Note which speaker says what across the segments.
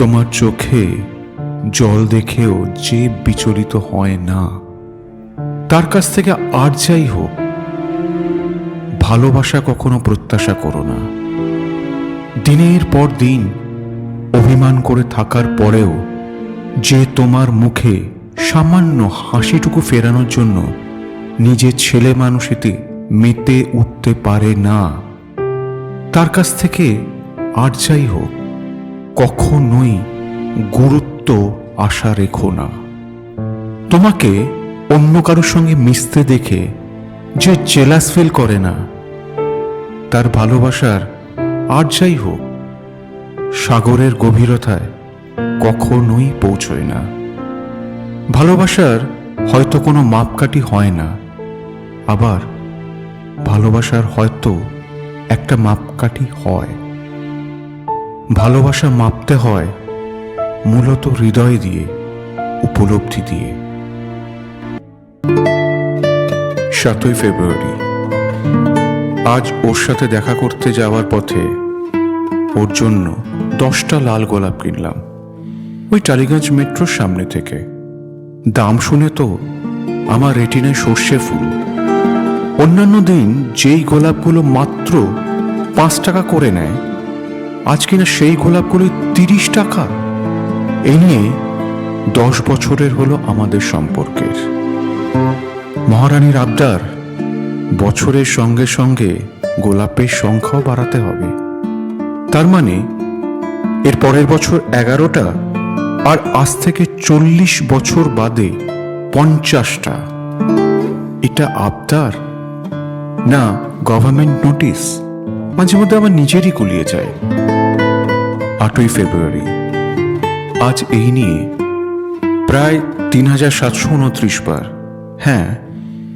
Speaker 1: তোমার চোখে জল দেখেও যে বিচলিত হয় না, তার কাছ থেকে আর যাই হোক ভালোবাসা কখনো প্রত্যাশা করো না। দিনের পর দিন অভিমান করে থাকার পরেও যে তোমার মুখে সামান্য হাসিটুকু ফেরানোর জন্য নিজের ছেলে মানুষেতে মেতে উঠতে পারে না, তার কাছ থেকে আর যাই হোক কখনোই গুরুত্ব আশা রেখো না। তোমাকে অন্য কারোর সঙ্গে মিশতে দেখে যে জেলাস ফিল করে না, তার ভালোবাসার আর যাই হোক সাগরের গভীরতায় কখনোই পৌঁছয় না। ভালোবাসার হয়তো কোনো মাপকাঠি হয় না, আবার ভালোবাসার হয়তো একটা মাপকাঠি হয়। ভালোবাসা মাপতে হয় মূলত হৃদয় দিয়ে, উপলব্ধি দিয়ে। 7ই ফেব্রুয়ারি। আজ ওর সাথে দেখা করতে যাওয়ার পথে ওর জন্য 10টা লাল গোলাপ কিনলাম, ওই টালিগঞ্জ মেট্রোর সামনে থেকে। দাম শুনে তো আমার রেটিনায় সর্ষে ফুল। অন্যান্য দিন যেই গোলাপগুলো মাত্র 5 টাকা করে নেয়, আজ কিনা সেই গোলাপগুলো 30 টাকা। এই নিয়ে 10 বছরের হলো আমাদের সম্পর্কের। মহারানীর আবদার, বছরের সঙ্গে সঙ্গে গোলাপের সংখ্যাও বাড়াতে হবে। তার মানে এর পরের বছর 11টা, আর আজ থেকে 40 বছর বাদে 50টা। এটা আবদার না গভর্নমেন্ট নোটিশ? মাঝে মধ্যে আমার নিজেরই গুলিয়ে যায়। 8ই ফেব্রুয়ারি। আজ এই নিয়ে প্রায় 3729 বার, হ্যাঁ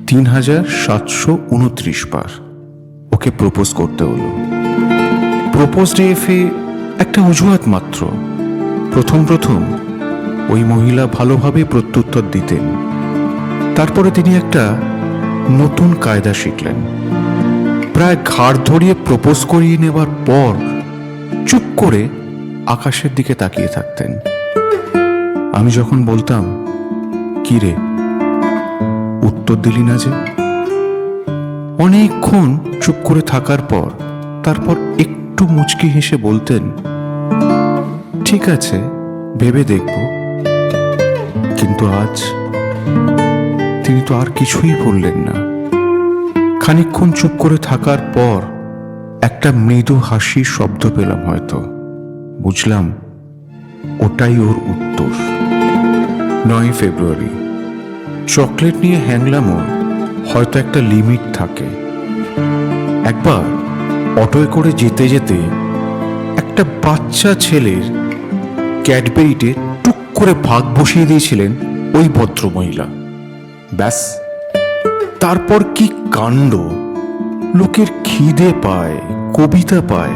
Speaker 1: 3729 বার ওকে প্রপোজ করতে হলো। প্রপোজ ডেফে একটা অজুহাত মাত্র। প্রথম ওই মহিলা ভালোভাবে প্রত্যুত্তর দিতেন, তারপরে তিনি একটা নতুন কায়দা শিখলেন। প্রায় ঘাড় ধরিয়ে প্রপোজ করিয়ে নেবার পর চুপ করে আকাশের দিকে তাকিয়ে থাকতেন। আমি যখন বলতাম, কি রে উত্তর দিলি না যে? অনেকক্ষণ চুপ করে থাকার পর তারপর একটু মুচকি হেসে বলতেন, ঠিক আছে ভেবে দেখব। কিন্তু আজ তিনি তো আর কিছুই বললেন না। খানিকক্ষণ চুপ করে থাকার পর একটা মৃদু হাসির শব্দ পেলাম, হয়তো বুঝলাম ওটাই ওর উত্তর। 9ই ফেব্রুয়ারি। চকলেট নিয়ে হ্যাংলামও হয়তো একটা লিমিট থাকে। একবার অটোয় করে যেতে যেতে একটা বাচ্চা ছেলের ক্যাডবেরিতে টুক করে ভাগ বসিয়ে দিয়েছিলেন ওই ভদ্রমহিলা। ব্যাস, তারপর কি কাণ্ড! লোকের খিদে পায়, কবিতা পায়,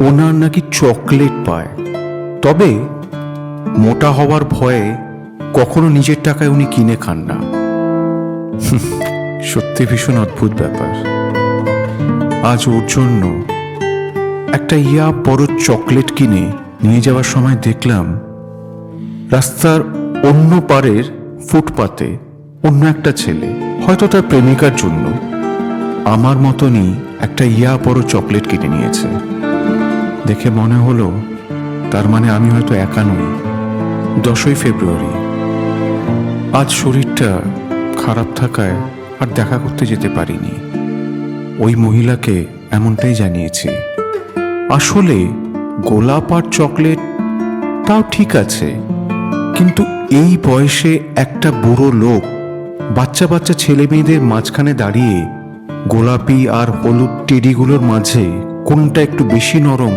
Speaker 1: ওনার নাকি চকলেট পায়। তবে মোটা হওয়ার ভয়ে কখনো নিজের টাকায় উনি কিনে খান না। সত্যি ভীষণ অদ্ভুত ব্যাপার। আজ ওর জন্য একটা বড় চকলেট কিনে নিয়ে যাওয়ার সময় দেখলাম রাস্তার অন্য পারের ফুটপাতে অন্য একটা ছেলে, হয়তো তার প্রেমিকার জন্য আমার মতনই একটা বড় চকলেট কিনে নিয়েছে। দেখে মনে হলো তার মানে আমি হয়তো একা নই। 10ই ফেব্রুয়ারি। আজ শরীরটা খারাপ থাকায় আর দেখা করতে যেতে পারিনি। ওই মহিলাকে এমনটাই জানিয়েছি। আসলে গোলাপ আর চকলেট তাও ঠিক আছে, কিন্তু এই বয়সে একটা বুড়ো লোক বাচ্চা বাচ্চা ছেলে মেয়েদের মাঝখানে দাঁড়িয়ে গোলাপি আর হলুদ টেডিগুলোর মাঝে কোনটা একটু বেশি নরম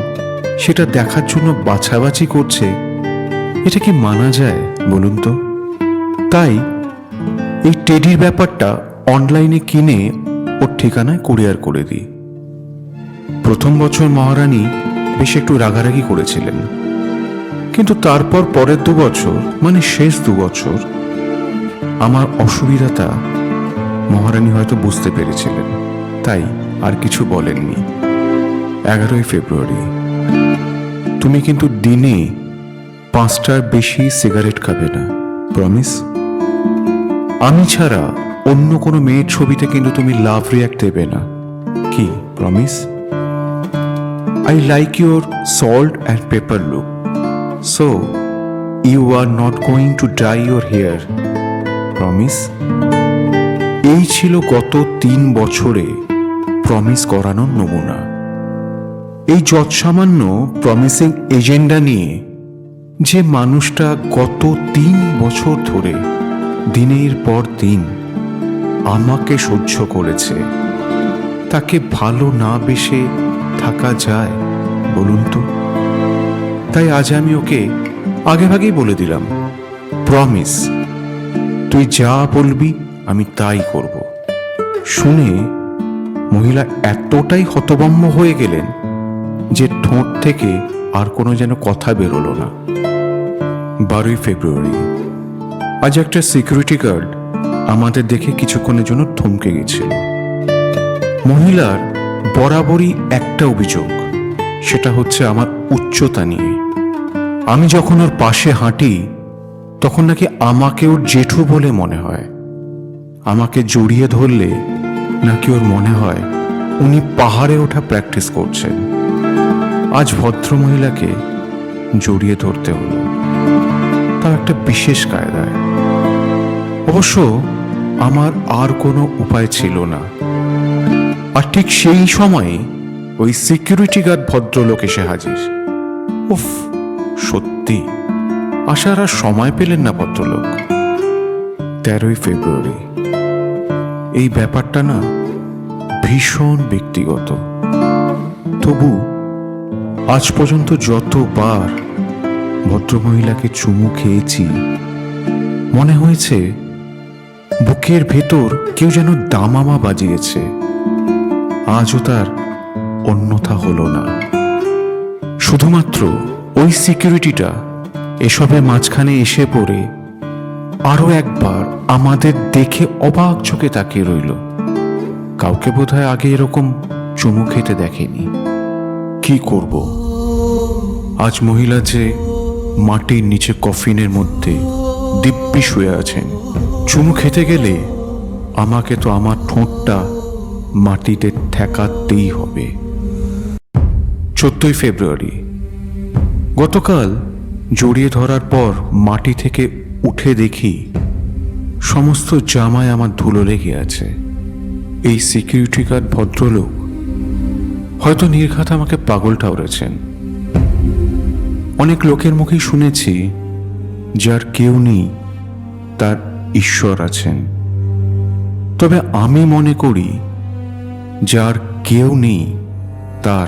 Speaker 1: সেটা দেখার জন্য বাছাবাছি করছে, এটা কি মানা যায় বলুন তো? তাই এই টেডির ব্যাপারটা অনলাইনে কিনে ওর ঠিকানায় কুরিয়ার করে দিই। প্রথম বছর মহারানী বেশ একটু রাগারাগি করেছিলেন, কিন্তু তারপর পরের 2 বছর, মানে শেষ 2 বছর, আমার অসুবিধাটা মহারানী হয়তো বুঝতে পেরেছিলেন, তাই আর কিছু বলেননি। 11ই ফেব্রুয়ারি। তুমি কিন্তু দিনে 5টার বেশি সিগারেট খাবে না, প্রমিস? আমি ছাড়া অন্য কোনো মেয়ের ছবিতে কিন্তু তুমি লাভ রিয়াক্ট দেবে না, কি promise? I like your salt and pepper look. So, you are not going to dye your hair. Promise? এই ছিল গত 3 বছরে প্রমিস করানোর নমুনা। এই যৎসামান্য প্রমিসিং এজেন্ডা নিয়ে যে মানুষটা গত 3 বছর ধরে দিনের পর দিন আমাকে সহ্য করেছে, তাকে ভালো না বেসে থাকা যায় বলুন তো? তাই আজ আমি ওকে আগেভাগেই বলে দিলাম, প্রমিস, তুই যা বলবি আমি তাই করব। শুনে মহিলা এতটাই হতভম্ব হয়ে গেলেন যে ঠোঁট থেকে আর কোনো যেন কথা বেরোলো না। 12ই ফেব্রুয়ারি। আজ একটা সিকিউরিটি গার্ড আমাদের দেখে কিছুক্ষণের জন্য থমকে গেছিল। মহিলার বরাবরই একটা অভিযোগ, সেটা হচ্ছে আমার উচ্চতা নিয়ে। আমি যখন ওর পাশে হাঁটি তখন নাকি আমাকে ওর জেঠু বলে মনে হয়। আমাকে জড়িয়ে ধরলে নাকি ওর মনে হয় উনি পাহাড়ে ওঠা প্র্যাকটিস করছেন। আজ ভদ্রমহিলাকে জড়িয়ে ধরতে হলো, তার একটা বিশেষ কায়দায়। অবশ্য আমার আর কোনো উপায় ছিল না। আর ঠিক সেই সময়ে ওই সিকিউরিটি গার্ড ভদ্রলোক এসে হাজির। উফ, সত্যি আসার আর সময় পেলেন না ভদ্রলোক। 13ই ফেব্রুয়ারি। এই ব্যাপারটা না ভীষণ ব্যক্তিগত, তবু আজ পর্যন্ত যতবার ভদ্রমহিলাকে চুমু খেয়েছি মনে হয়েছে বুকের ভেতর কেউ যেন দামামা বাজিয়েছে। আজও তার অন্যথা হলো না। শুধুমাত্র ওই সিকিউরিটিটা এসবের মাঝখানে এসে পড়ে আরো একবার আমাদের দেখে অবাক চোখে তাকিয়ে রইল। কাউকে বোধহয় আগে এরকম চুমু খেতে দেখেনি। কি করব? আজ মহিলা যে মাটির নিচে কফিনের মধ্যে দিব্যি শুয়ে আছেন। চুমু খেতে গেলে আমাকে তো আমার ঠোঁটটা মাটিতে ঠেকাতেই হবে। 14ই ফেব্রুয়ারি। গতকাল জড়িয়ে ধরার পর মাটি থেকে উঠে দেখি সমস্ত জামায় আমার ধুলো লেগে আছে। এই সিকিউরিটি গার্ড ভদ্রলোক হয়তো নির্ঘাত আমাকে পাগল ঠাউরেছেন। অনেক লোকের মুখেই শুনেছি যার কেউ নেই তার ঈশ্বর আছেন, তবে আমি মনে করি যার কেউ নেই তার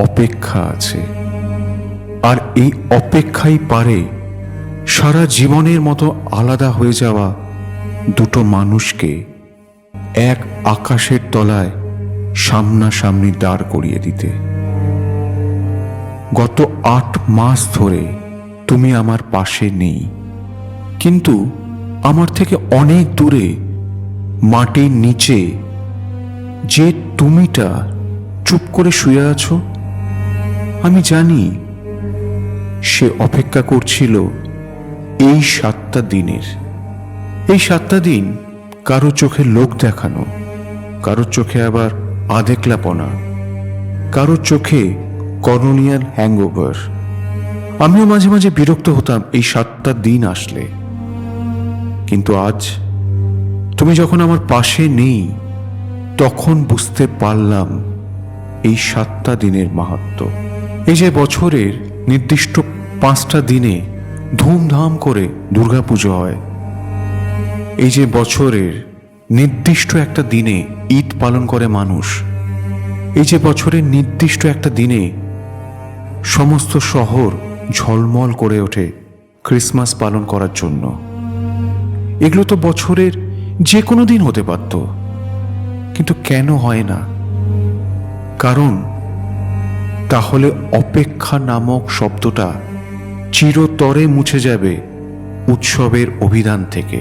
Speaker 1: অপেক্ষা আছে। আর এই অপেক্ষাই পারে সারা জীবনের মতো আলাদা হয়ে যাওয়া দুটো মানুষকে এক আকাশের তলায় সামনাসামনি দাঁড় করিয়ে দিতে। গত 8 মাস ধরে তুমি আমার পাশে নেই, কিন্তু আমার থেকে অনেক দূরে মাটির নিচে যে তুমিটা চুপ করে শুয়ে আছো, আমি জানি সে অপেক্ষা করছিল এই 7টা দিনের। এই 7টা দিন কারো চোখে লোক দেখানো, কারো চোখে আবার আধেকলাপনা, কারো চোখে কলোনিয়াল হ্যাংওভার। আমিও মাঝে মাঝে বিরক্ত হতাম এই 7টা দিন আসলে। কিন্তু আজ তুমি যখন আমার পাশে নেই তখন বুঝতে পারলাম এই 7টা দিনের মাহাত্ম্য। এই যে বছরের নির্দিষ্ট 5টা দিনে ধুমধাম করে দুর্গাপুজো হয়, এই যে বছরের নির্দিষ্ট একটা দিনে ঈদ পালন করে মানুষ, এই যে বছরের নির্দিষ্ট একটা দিনে সমস্ত শহর ঝলমল করে ওঠে ক্রিসমাস পালন করার জন্য, এগুলো তো বছরের যে কোনো দিন হতে পারত, কিন্তু কেন হয় না? কারণ তাহলে অপেক্ষা নামক শব্দটা চিরতরে মুছে যাবে উৎসবের অভিধান থেকে।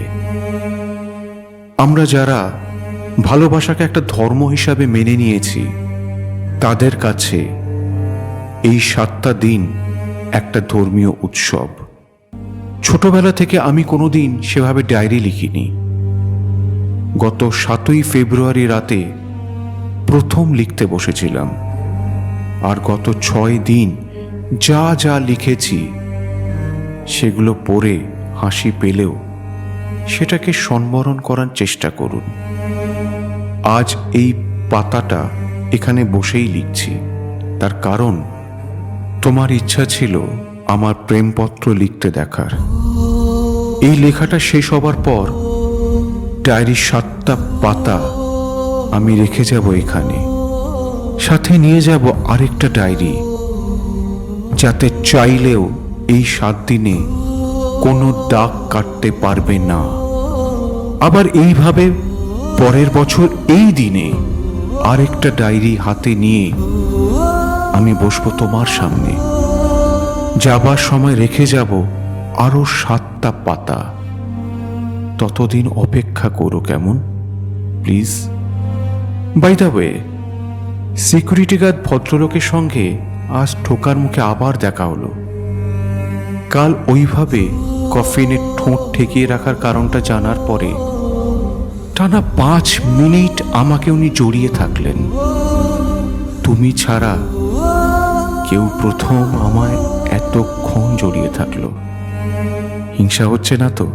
Speaker 1: আমরা যারা ভালোবাসাকে একটা ধর্ম হিসাবে মেনে নিয়েছি তাদের কাছে এই 7টা দিন একটা ধর্মীয় উৎসব। ছোটবেলা থেকে আমি কোনোদিন সেভাবে ডায়েরি লিখিনি। গত 7ই ফেব্রুয়ারি রাতে প্রথম লিখতে বসেছিলাম, আর গত 6 দিন যা যা লিখেছি সেগুলো পড়ে হাসি পেলেও সেটাকে সংবরণ করার চেষ্টা করুন। আজ এই পাতাটা এখানে বসেই লিখছি, তার কারণ তোমার ইচ্ছা ছিল আমার প্রেমপত্র লিখতে দেখার। এই লেখাটা শেষ হবার পর ডায়েরির 7টা পাতা আমি রেখে যাব এখানে, সাথে নিয়ে যাব আরেকটা ডায়েরি, যাতে চাইলেও এই 7 দিনে কোনো দাগ কাটতে পারবে না। আবার এইভাবে পরের বছর এই দিনে আরেকটা ডায়েরি হাতে নিয়ে আমি বসবো তোমার সামনে। যাবার সময় রেখে যাব আরো 7টা পাতা। ততদিন অপেক্ষা করো কেমন, please. By the way, security guard ভদ্রলোকের সঙ্গে আজ ঠোকার মুখে আবার দেখা হলো। কাল ওইভাবে কফিনে ঠোঁট ঠেকিয়ে রাখার কারণটা জানার পরে টানা 5 মিনিট আমাকে উনি জড়িয়ে থাকলেন। তুমি ছাড়া কেউ প্রথম আমায় এতক্ষণ জড়িয়ে থাকলো। হিংসা হচ্ছে না তো?